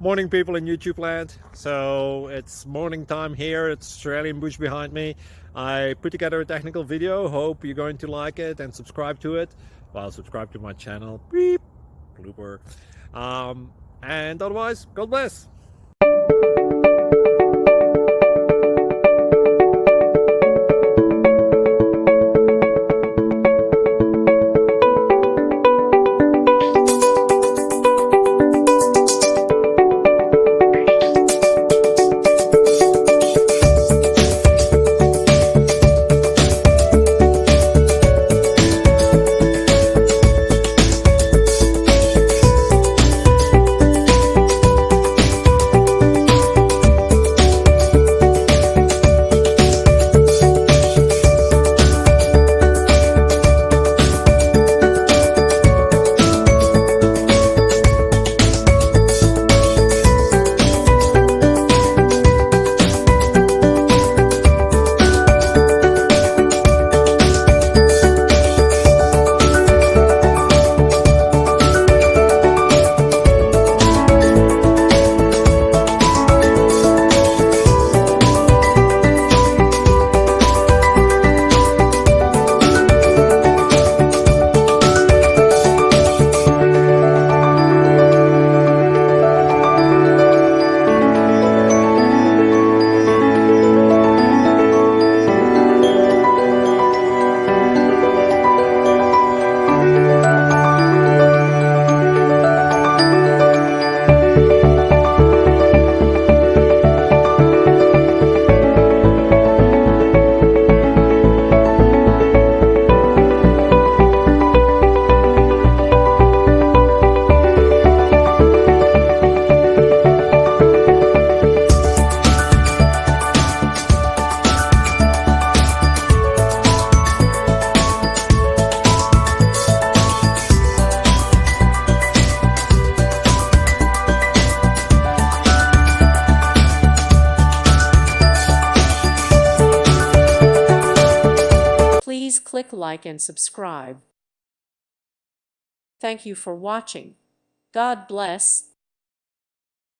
Morning, people in YouTube land. So it's morning time here. It's Australian bush behind me. I put together a technical video. Hope you're going to like it and subscribe to it. Well, subscribe to my channel. Beep. Blooper. And otherwise, God bless. Please click like and subscribe. Thank you for watching. God bless.